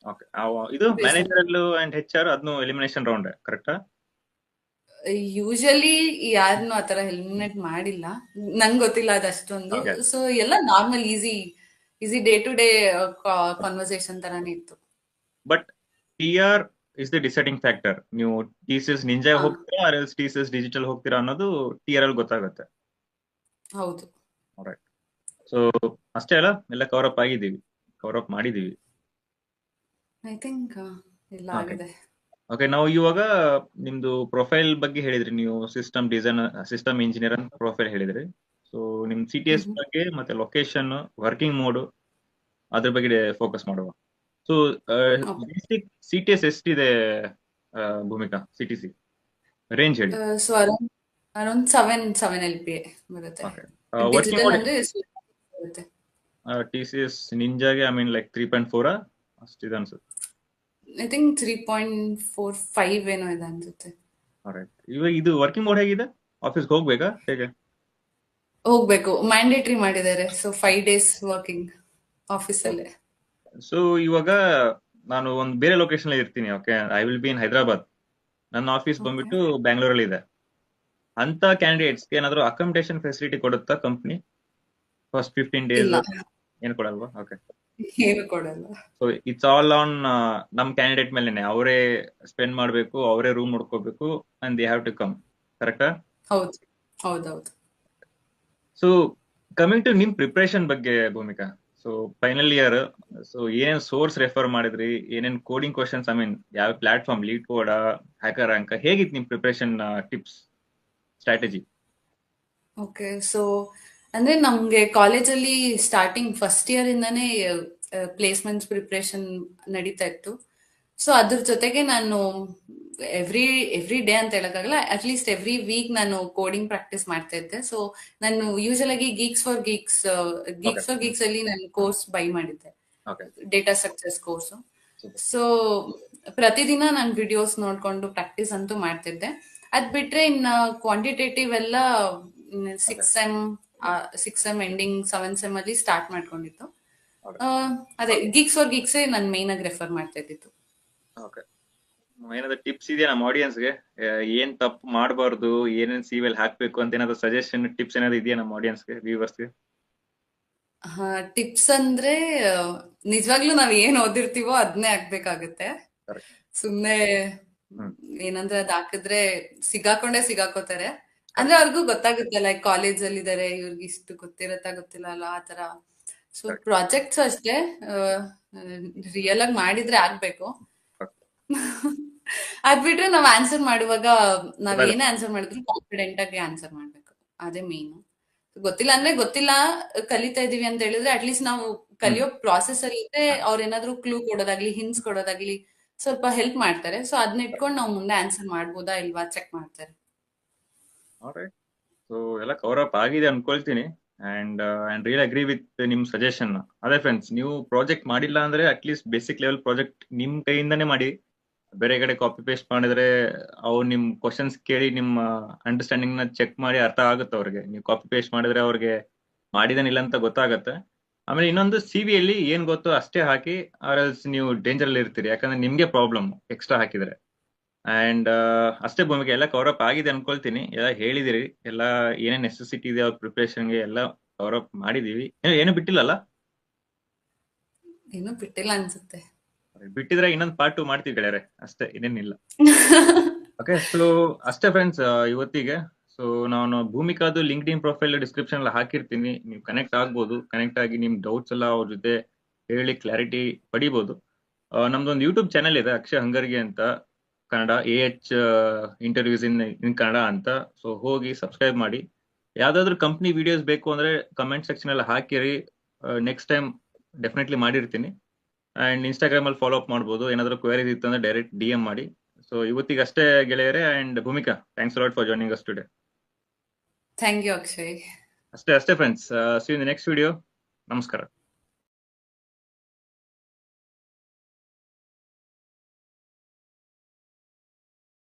Okay. ಇದು based on managerial and HR ಅದನ್ನು elimination round ಕರೆಕ್ಟಾ? ಯೂಶಲಿ ಯಾರನ್ನು ಆತರ ಹೆಲ್ಮಿನೇಟ್ ಮಾಡಿಲ್ಲ. ನಂಗೆ ಗೊತ್ತಿಲ್ಲ ಅದಷ್ಟೊಂದು. ಓಕೆ. ಸೊ ಎಲ್ಲ normal easy easy day to day conversation ತರಾನೇ ಇತ್ತು. But TR is the deciding factor. ನೀವು TCS ನಿಂಜಾ ಹಾ, ಹೋಗ್ತೀರಾ ಆರ್ ಎಲ್ಸ್ TCS ಡಿಜಿಟಲ್ ಹೋಗ್ತೀರಾ ಅನ್ನೋದು TR ಅಲ್ಲಿ ಗೊತ್ತಾಗುತ್ತೆ. ಹೌದು. ರೈಟ್. ಸೊ ಅಷ್ಟೇ ಅಲ್ಲ, ಎಲ್ಲ ಕವರ್ ಅಪ್ ಆಗಿದ್ದೀವಿ, ಕವರ್ ಅಪ್ ಮಾಡಿದೀವಿ. ಐ ಥಿಂಕ್ ಎಲ್ಲ ಓಕೆ. ಆಗಿದೆ. ಓಕೆ, ನಾವು ಇವಾಗ ನಿಮ್ದು ಪ್ರೊಫೈಲ್ ಬಗ್ಗೆ ಹೇಳಿದ್ರಿ. ನೀವು ಸಿಸ್ಟಮ್ ಡಿಸೈನ್, ಸಿಸ್ಟಮ್ ಇಂಜಿನಿಯರ್ ಅಂತ ಪ್ರೊಫೈಲ್ ಹೇಳಿದ್ರಿ. ಸೊ ನಿಮ್ CTS ಹ್ಮ್. ಬಗ್ಗೆ ಮತ್ತೆ ಲೊಕೇಶನ್, ವರ್ಕಿಂಗ್ ಮೋಡ್ ಅದ್ರ ಬಗ್ಗೆ ಫೋಕಸ್ ಮಾಡುವ. So okay. ಬೇಸಿಕ್ CTS ಎಷ್ಟಿದೆ ಭೂಮಿಕಾ? CTC ರೇಂಜ್ ಹೇಳಿ. ಸೊ ಅರೌಂಡ್ ಅರೌಂಡ್ 7 LPA ಬರುತ್ತೆ. ಓಕೆ. ವರ್ಕಿಂಗ್ ಡಿಜಿಟಲ್ ಮೋಡ್ ಅಂದ್ರೆ ಎಷ್ಟು ಬರುತ್ತೆ? TCS ನಿಂಜಾಗೆ ಐ ಮೀನ್ ಲೈಕ್ 3.4 ಅಷ್ಟಿದೆ ಅನ್ಸುತ್ತೆ. ಐ ಥಿಂಕ್ 3.45 ಏನೋ ಇದೆ ಅನ್ಸುತ್ತೆ. ರೈಟ್. ಇವಾಗ ಇದು ವರ್ಕಿಂಗ್ ಮೋಡ್ ಹೇಗಿದೆ? ಆಫೀಸ್ಗೆ ಹೋಗ್ಬೇಕಾ ಹೇಗೆ? ಹೋಗ್ಬೇಕು, ಮ್ಯಾಂಡೇಟ್ರಿ ಮಾಡಿದ್ದಾರೆ. ಸೊ 5 days ವರ್ಕಿಂಗ್ ಆಫೀಸಲ್ಲೇ. ಸೊ ಇವಾಗ ನಾನು ಒಂದು ಬೇರೆ ಲೊಕೇಶನ್ ಇರ್ತೀನಿ. Okay, I will be in Hyderabad. ನನ್ನ ಆಫೀಸ್ ಓಕೆ. ಬಂದ್ಬಿಟ್ಟು ಬ್ಯಾಂಗ್ಳೂರಲ್ಲಿ ಇದೆ. ಅಂತ ಕ್ಯಾಂಡಿಡೇಟ್ಸ್ಗೆ ಏನಾದ್ರು ಅಕಾಮಿಡೇಷನ್ ಫೆಸಿಲಿಟಿ ಕೊಡುತ್ತಾ ಕಂಪ್ನಿ ಫಸ್ಟ್ 15 days? ಇಲ್ಲ, ಏನು ಕೊಡಲ್ವಾ? ಓಕೆ. ಏನು ಕೊಡಲ್ಲ. ಸೊ ಇಟ್ಸ್ ಆಲ್ ಆನ್ ನಮ್ ಕ್ಯಾಂಡಿಡೇಟ್ ಮೇಲೆನೆ. ಅವರೇ ಸ್ಪೆಂಡ್ ಮಾಡಬೇಕು, ಅವರೇ ರೂಮ್ ನೋಡ್ಕೋಬೇಕು, and they have to come. ಕರೆಕ್ಟಾ? ಹೌದು, ಹೌದೌದು. ಸೊ ಕಮಿಂಗ್ ಟು ನಿಮ್ ಪ್ರಿಪರೇಷನ್ ಬಗ್ಗೆ Bhoomika. So final year, so ಏನೇನ್ ಸೋರ್ಸ್ ರೆಫರ್ ಮಾಡಿದ್ರಿ, ಏನೇನ್ ಕೋಡಿಂಗ್ ಕ್ವಶನ್ಸ್, ಐ ಮೀನ್ ಯಾವ platform, LeetCode, HackerRank, ಹೇಗಿತ್ತು ನಿಮ್ preparation tips, strategy? Okay. So ಅಂದ್ರೆ ನಮ್ಗೆ ಕಾಲೇಜಲ್ಲಿ ಸ್ಟಾರ್ಟಿಂಗ್ ಫಸ್ಟ್ ಇಯರ್ ಇಂದಾನೇ ಪ್ಲೇಸ್ಮೆಂಟ್ಸ್ ಪ್ರಿಪ್ರೇಷನ್ ನಡೀತಾ ಇತ್ತು. ಸೊ ಅದ್ರ ಜೊತೆಗೆ ನಾನು ಎವ್ರಿ ಎವ್ರಿ ಡೇ ಅಂತ ಹೇಳಕ್ಕಾಗಲ್ಲ, ಅಟ್ಲೀಸ್ಟ್ ಎವ್ರಿ ವೀಕ್ ನಾನು ಕೋಡಿಂಗ್ ಪ್ರಾಕ್ಟೀಸ್ ಮಾಡ್ತಾ ಇದ್ದೆ. ಸೊ ನಾನು ಯೂಶಲ್ ಆಗಿ ಓಕೆ. ಗೀಕ್ಸ್ ಅಲ್ಲಿ ನಾನು ಕೋರ್ಸ್ ಬೈ ಮಾಡಿದ್ದೆ, okay. Data structures course. Super. So ಪ್ರತಿದಿನ ನಾನು ವಿಡಿಯೋಸ್ ನೋಡ್ಕೊಂಡು ಪ್ರಾಕ್ಟೀಸ್ ಅಂತೂ ಮಾಡ್ತಿದ್ದೆ. ಅದ್ ಬಿಟ್ರೆ ಇನ್ನ ಕ್ವಾಂಟಿಟೇಟಿವ್ ಎಲ್ಲ okay. Six sem ending 7 sem ಅಲ್ಲಿ ಸ್ಟಾರ್ಟ್ ಮಾಡ್ಕೊಂಡಿತ್ತು. ಓಕೆ. ಆ, ಅದೇ ಗೀಕ್ಸೇ ನಾನು ಮೈನ್ ಆಗಿ ರೆಫರ್ ಮಾಡ್ತಾ ಇದ್ದಿತ್ತು. ಓಕೆ. ಏನಾದ್ರು ಟಿಪ್ಸ್ ಇದೆಯಾ ನಮ್ಮ ಆಡಿಯನ್ಸ್ಗೆ? ಏನ್ ತಪ್ಪು ಮಾಡಬಾರ್ದು, ಏನೇನ್ CV ಹಾಕ್ಬೇಕು ಅಂತ ಏನಾದ್ರು ಸಜೆಷನ್, ಟಿಪ್ಸ್ ಏನಾದ್ರು ಇದೆಯಾ ನಮ್ಮ ಆಡಿಯನ್ಸ್ಗೆ, ವ್ಯೂವರ್ಸ್ಗೆ? ಟಿಪ್ಸ್ ಅಂದ್ರೆ ನಿಜವಾಗ್ಲೂ ನಾವ್ ಏನ್ ಓದಿರ್ತೀವೋ ಅದನ್ನೇ ಹಾಕ್ಬೇಕಾಗತ್ತೆ. ಕರೆಕ್ಟ್. ಸುಮ್ನೆ ಹ್ಮ್. ಏನಂದ್ರೆ ಅದ್ ಹಾಕಿದ್ರೆ ಸಿಗಾಕೋತಾರೆ. ಅಂದ್ರೆ ಕರೆಕ್ಟ್. ಅವ್ರಿಗೂ ಗೊತ್ತಾಗುತ್ತೆ, ಲೈಕ್ ಕಾಲೇಜ್ ಅಲ್ಲಿ ಇದಾರೆ, ಇವ್ರಿಗೆ ಇಷ್ಟು ಗೊತ್ತಿರತ್ತಾ ಗೊತ್ತಿಲ್ಲ ಅಲ್ಲ ಆತರ. So correct. ಪ್ರಾಜೆಕ್ಟ್ಸ್ ಅಷ್ಟೇ ರಿಯಲ್ ಆಗಿ ಮಾಡಿದ್ರೆ ಆಗ್ಬೇಕು. ಕರೆಕ್ಟ್. ಅದ್ ಬಿಟ್ರೆ ನಾವ್ ಆನ್ಸರ್ ಮಾಡುವಾಗ ನಾವ್ ಏನೇ ಗೊತ್ತಾಗುತ್ತೆ. ಆನ್ಸರ್ ಮಾಡಿದ್ರು ಕಾನ್ಫಿಡೆಂಟ್ ಆಗಿ ಆನ್ಸರ್ ಮಾಡ್ಬೇಕು. ಅದೇ ಮೇನ್. ಗೊತ್ತಿಲ್ಲ ಅಂದ್ರೆ ಗೊತ್ತಿಲ್ಲ, ಕಲಿತಾ ಇದೀವಿ ಅಂತ ಹೇಳಿದ್ರೆ ಅಟ್ಲೀಸ್ಟ್ ನಾವು ಹ್ಮ್. ಕಲಿಯೋ ಪ್ರಾಸೆಸ್ ಅಲ್ಲಿ ಇದ್ರೆ ಅವ್ರ ಏನಾದ್ರು ಕ್ಲೂ ಕೊಡೋದಾಗ್ಲಿ, ಹಿಂಟ್ಸ್ ಕೊಡೋದಾಗ್ಲಿ ಸ್ವಲ್ಪ ಹೆಲ್ಪ್ ಮಾಡ್ತಾರೆ. ಸೊ ಅದನ್ನ ಇಟ್ಕೊಂಡು ನಾವು ಮುಂದೆ ಆನ್ಸರ್ ಮಾಡ್ಬೋದಾ ಇಲ್ವಾ ಚೆಕ್ ಮಾಡ್ತಾರೆ. ಆಲ್ರೈಟ್. ಸೊ ಎಲ್ಲ ಕವರ್ ಅಪ್ ಆಗಿದೆ ಅನ್ಕೊಳ್ತೀನಿ. ಅಂಡ್ ರಿಯಲ್ ಅಗ್ರಿ ವಿತ್ ನಿಮ್ ಸಜೆಷನ್. ಅದೇ ಫ್ರೆಂಡ್ಸ್, ನೀವು ಪ್ರಾಜೆಕ್ಟ್ ಮಾಡಿಲ್ಲ ಅಂದ್ರೆ ಅಟ್ಲೀಸ್ಟ್ ಬೇಸಿಕ್ ಲೆವೆಲ್ ಪ್ರಾಜೆಕ್ಟ್ ನಿಮ್ ಕೈಯಿಂದಾನೇ ಮಾಡಿ. ಬೇರೆ ಕಡೆ ಕಾಪಿ ಪೇಸ್ಟ್ ಮಾಡಿದ್ರೆ ಅವ್ರು ನಿಮ್ ಕ್ವಶನ್ಸ್ ಕೇಳಿ ನಿಮ್ಮ ಅಂಡರ್ಸ್ಟ್ಯಾಂಡಿಂಗ್ ನ ಚೆಕ್ ಮಾಡಿ ಅರ್ಥ ಆಗುತ್ತೆ ಅವ್ರಿಗೆ. ನೀವು ಕಾಪಿ ಪೇಸ್ಟ್ ಮಾಡಿದ್ರೆ ಅವ್ರಿಗೆ ಮಾಡಿದಾನಿಲ್ಲ ಅಂತ ಗೊತ್ತಾಗತ್ತೆ. ಆಮೇಲೆ ಇನ್ನೊಂದು CV ಯಲ್ಲಿ ಏನ್ ಗೊತ್ತೋ ಅಷ್ಟೇ ಹಾಕಿ, ಆರ್ ಎಲ್ಸ್ ನೀವು ಡೇಂಜರ್ ಅಲ್ಲಿ ಇರ್ತೀರಿ. ಯಾಕಂದ್ರೆ ನಿಮ್ಗೆ ಪ್ರಾಬ್ಲಮ್ ಎಕ್ಸ್ಟ್ರಾ ಹಾಕಿದ್ರೆ. ಅಂಡ್ ಅಷ್ಟೇ ಭೂಮಿಕೆ, ಎಲ್ಲ ಕವರ್ ಅಪ್ ಆಗಿದೆ ಅನ್ಕೊಳ್ತೀನಿ. ಎಲ್ಲ ಹೇಳಿದಿರಿ, ಎಲ್ಲ ಏನೇನ್ ನೆಸೆಸಿಟಿ ಇದೆ ಅವ್ರ ಪ್ರಿಪರೇಷನ್ಗೆ ಎಲ್ಲ ಕವರ್ ಅಪ್ ಮಾಡಿದೀವಿ. ಏನು ಬಿಟ್ಟಿಲ್ಲಲ್ಲ? ಏನೂ ಬಿಟ್ಟಿಲ್ಲ ಅನ್ಸುತ್ತೆ. ಬಿಟ್ಟಿದ್ರೆ ಇನ್ನೊಂದು ಪಾರ್ಟ್ 2 ಮಾಡ್ತೀವಿ ಗೆಳೆಯರೆ, ಅಷ್ಟೇ, ಇನ್ನೇನಿಲ್ಲ. ಓಕೆ. ಸೊ ಅಷ್ಟೇ ಫ್ರೆಂಡ್ಸ್ ಇವತ್ತಿಗೆ. ಸೊ ನಾನು ಭೂಮಿಕಾದು ಲಿಂಕ್ಡ್ ಇನ್ ಪ್ರೊಫೈಲ್ ಡಿಸ್ಕ್ರಿಪ್ಷನ್ ಎಲ್ಲ ಹಾಕಿರ್ತೀನಿ. ನೀವು ಕನೆಕ್ಟ್ ಆಗ್ಬೋದು. ಕನೆಕ್ಟ್ ಆಗಿ ನಿಮ್ ಡೌಟ್ಸ್ ಎಲ್ಲ ಅವ್ರ ಜೊತೆ ಹೇಳಿ ಕ್ಲಾರಿಟಿ ಪಡಿಬಹುದು. ನಮ್ದೊಂದು ಯೂಟ್ಯೂಬ್ ಚಾನೆಲ್ ಇದೆ, ಅಕ್ಷಯ್ ಹಂಗರ್ಗೆ ಅಂತ, ಕನ್ನಡ AH ಇಂಟರ್ವ್ಯೂಸ್ ಇನ್ ಕನ್ನಡ ಅಂತ. ಸೊ ಹೋಗಿ ಸಬ್ಸ್ಕ್ರೈಬ್ ಮಾಡಿ. ಯಾವ್ದಾದ್ರು ಕಂಪ್ನಿ ವಿಡಿಯೋಸ್ ಬೇಕು ಅಂದ್ರೆ ಕಮೆಂಟ್ ಸೆಕ್ಷನ್ ಎಲ್ಲ ಹಾಕಿರಿ. ನೆಕ್ಸ್ಟ್ ಟೈಮ್ ಡೆಫಿನೆಟ್ಲಿ ಮಾಡಿರ್ತೀನಿ. ಅಂಡ್ ಇನ್ಸ್ಟಾಗ್ರಾಮ್ ಅಲ್ಲಿ ಫಾಲೋ ಅಪ್ ಮಾಡ್ಬೋದು. ಏನಾದ್ರು ಕ್ವೈರೀಸ್ ಇತ್ತು ಅಂದ್ರೆ ಡೈರೆಕ್ಟ್ DM ಮಾಡಿ. ಸೊ ಇವತ್ತಿಗೆ ಅಷ್ಟೇ ಗೆಳೆಯರೆ. And Bhoomika, thanks lot for joining us today. Thank you Akshay. ಅಷ್ಟೇ ಅಷ್ಟೇ friends. See you in the next video. ನಮಸ್ಕಾರ.